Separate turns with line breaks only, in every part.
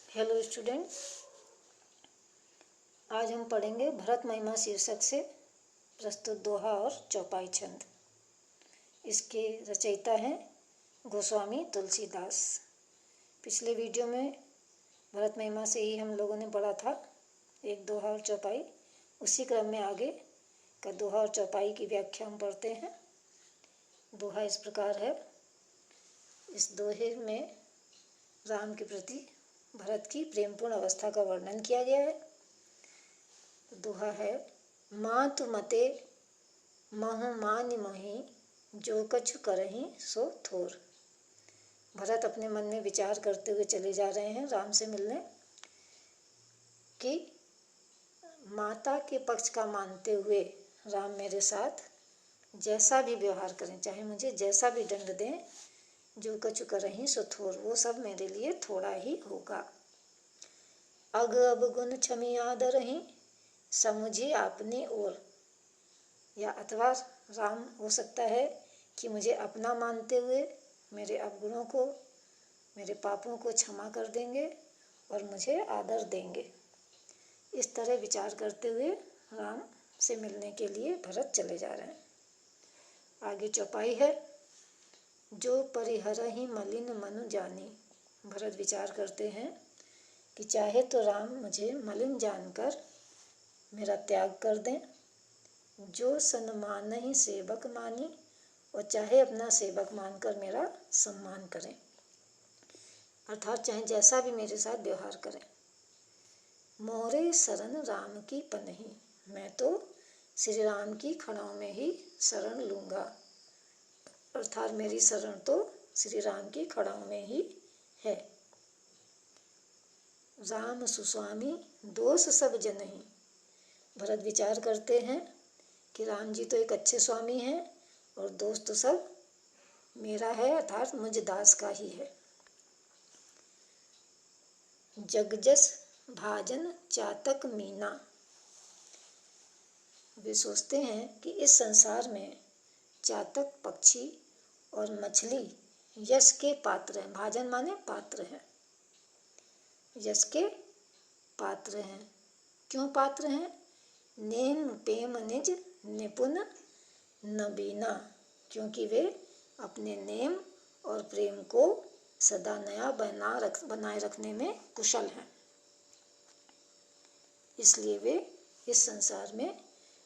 Hello student, आज हम पढ़ेंगे भरत महिमा शीर्षक से प्रस्तुत दोहा और चौपाई छंद। इसके रचयिता हैं गोस्वामी तुलसीदास। पिछले वीडियो में भरत महिमा से ही हम लोगों ने पढ़ा था एक दोहा और चौपाई। उसी क्रम में आगे का दोहा और चौपाई की व्याख्या हम पढ़ते हैं। दोहा इस प्रकार है। इस दोहे में राम के प्रति भरत की प्रेमपूर्ण अवस्था का वर्णन किया गया है। दोहा है, मातु मते महु मानि मोहि, जो कछु करहि सो थोर। भरत अपने मन में विचार करते हुए चले जा रहे हैं राम से मिलने कि माता के पक्ष का मानते हुए राम मेरे साथ जैसा भी व्यवहार करें, चाहे मुझे जैसा भी दंड दें, जो कछु करहि सो थोर, वो सब मेरे लिए थोड़ा ही होगा। अग अब गुण क्षमी आदरहि, समुझी आपनी ओर। या अथवा राम हो सकता है कि मुझे अपना मानते हुए मेरे अवगुणों को, मेरे पापों को क्षमा कर देंगे और मुझे आदर देंगे। इस तरह विचार करते हुए राम से मिलने के लिए भरत चले जा रहे हैं। आगे चौपाई है, जो परिहरहि मलिन मनु जानी। भरत विचार करते हैं कि चाहे तो राम मुझे मलिन जानकर मेरा त्याग कर दें, जो सन्मानहि सेवक मानी, और चाहे अपना सेवक मानकर मेरा सम्मान करें, अर्थात चाहे जैसा भी मेरे साथ व्यवहार करें। मोरे शरण राम की पनहि, मैं तो श्री राम की खड़ाओं में ही शरण लूँगा, अर्थात मेरी शरण तो श्री राम की खड़ाओं में ही है। राम सुस्वामी दोष सब जनहि। भरत विचार करते हैं कि राम जी तो एक अच्छे स्वामी हैं और दोष तो सब मेरा है, अर्थात मुझ दास का ही है। जगजस भाजन चातक मीना। वे सोचते हैं कि इस संसार में चातक पक्षी और मछली यश के पात्र हैं। भाजन माने पात्र हैं, यश के पात्र हैं। क्यों पात्र हैं? नेम प्रेम निज निपुण नबीना, क्योंकि वे अपने नेम और प्रेम को सदा नया बनाए रखने में कुशल हैं। इसलिए वे इस संसार में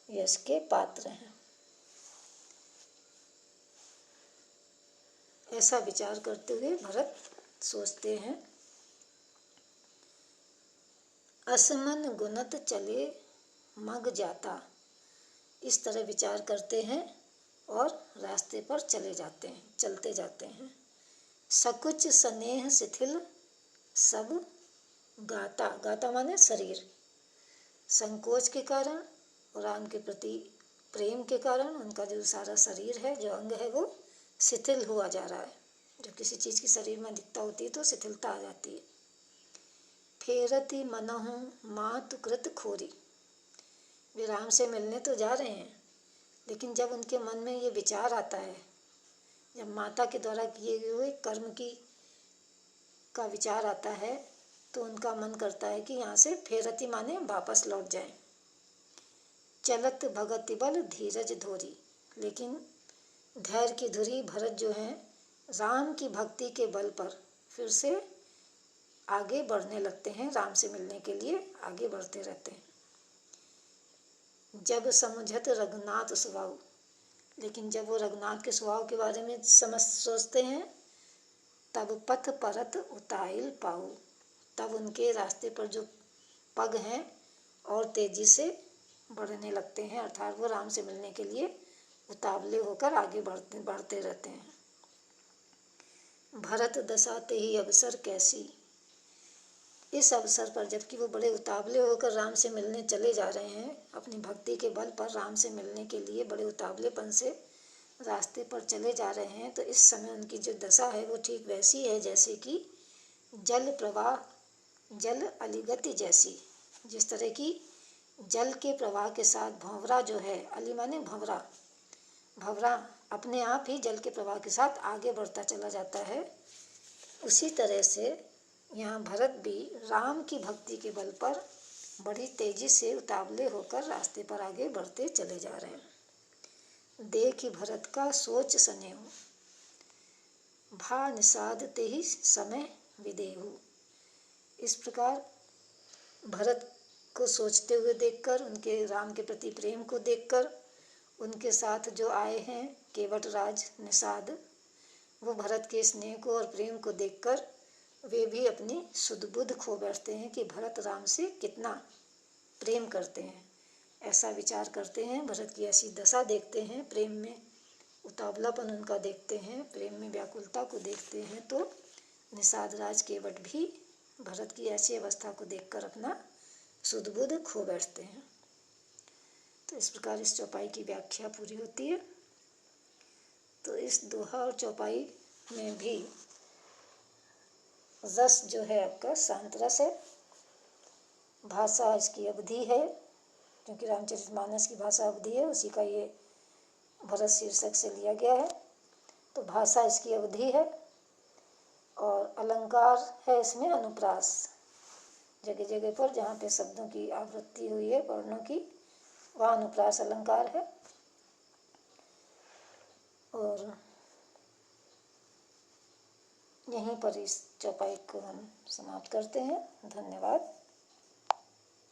यश के पात्र हैं। ऐसा विचार करते हुए भरत सोचते हैं, असमन गुणत चले मग जाता। इस तरह विचार करते हैं और रास्ते पर चलते जाते हैं। सकुच स्नेह शिथिल सब गाता। गाता माने शरीर। संकोच के कारण और राम के प्रति प्रेम के कारण उनका जो सारा शरीर है, जो अंग है, वो शिथिल हुआ जा रहा है। जब किसी चीज़ की शरीर में अधिकता होती है तो शिथिलता आ जाती है। फेरति मनहु मातु कृत खोरी। वे राम से मिलने तो जा रहे हैं, लेकिन जब उनके मन में ये विचार आता है, जब माता के द्वारा किए हुए कर्म का विचार आता है, तो उनका मन करता है कि यहाँ से फेरति माने वापस लौट जाएं। चलत भगति बल धीरज धोरी। लेकिन धैर्य की धुरी भरत जो हैं, राम की भक्ति के बल पर फिर से आगे बढ़ने लगते हैं। राम से मिलने के लिए आगे बढ़ते रहते हैं। जब समुझत रघुनाथ स्वभाव। लेकिन जब वो रघुनाथ के स्वभाव के बारे में सोचते हैं, तब पथ परत उताइल पाऊ। तब उनके रास्ते पर जो पग हैं और तेजी से बढ़ने लगते हैं, अर्थात वो राम से मिलने के लिए उतावले होकर आगे बढ़ते रहते हैं। भरत दशाते ही अवसर कैसी। इस अवसर पर, जबकि वो बड़े उतावले होकर राम से मिलने चले जा रहे हैं, अपनी भक्ति के बल पर राम से मिलने के लिए बड़े उतावलेपन से रास्ते पर चले जा रहे हैं, तो इस समय उनकी जो दशा है वो ठीक वैसी है जैसे कि जल प्रवाह, जल अलिगति जैसी। जिस तरह की जल के प्रवाह के साथ भंवरा जो है, अली माने भंवरा, भंवरा अपने आप ही जल के प्रवाह के साथ आगे बढ़ता चला जाता है, उसी तरह से यहाँ भरत भी राम की भक्ति के बल पर बड़ी तेजी से उतावले होकर रास्ते पर आगे बढ़ते चले जा रहे हैं। देखि भरत का सोच सनेहु, भा निषाद ते ही समय विदेहु। इस प्रकार भरत को सोचते हुए देखकर, उनके राम के प्रति प्रेम को देखकर, उनके साथ जो आए हैं केवटराज निषाद, वो भरत के स्नेह को और प्रेम को देखकर वे भी अपनी सुध बुध खो बैठते हैं कि भरत राम से कितना प्रेम करते हैं। ऐसा विचार करते हैं, भरत की ऐसी दशा देखते हैं, प्रेम में उतावलापन उनका देखते हैं, प्रेम में व्याकुलता को देखते हैं, तो निषाद राज केवट भी भरत की ऐसी अवस्था को देखकर अपना सुध बुध खो बैठते हैं। तो इस प्रकार इस चौपाई की व्याख्या पूरी होती है। तो इस दोहा और चौपाई में भी रस जो है आपका शांत रस है, भाषा इसकी अवधि है, क्योंकि रामचरितमानस की भाषा अवधि है, उसी का ये भरत शीर्षक से लिया गया है। तो भाषा इसकी अवधि है और अलंकार है इसमें अनुप्रास। जगह जगह पर जहाँ पे शब्दों की आवृत्ति हुई है वर्णों की, वहाँ अनुप्रास अलंकार है। और यहीं पर इस चौपाई को हम समाप्त करते हैं। धन्यवाद।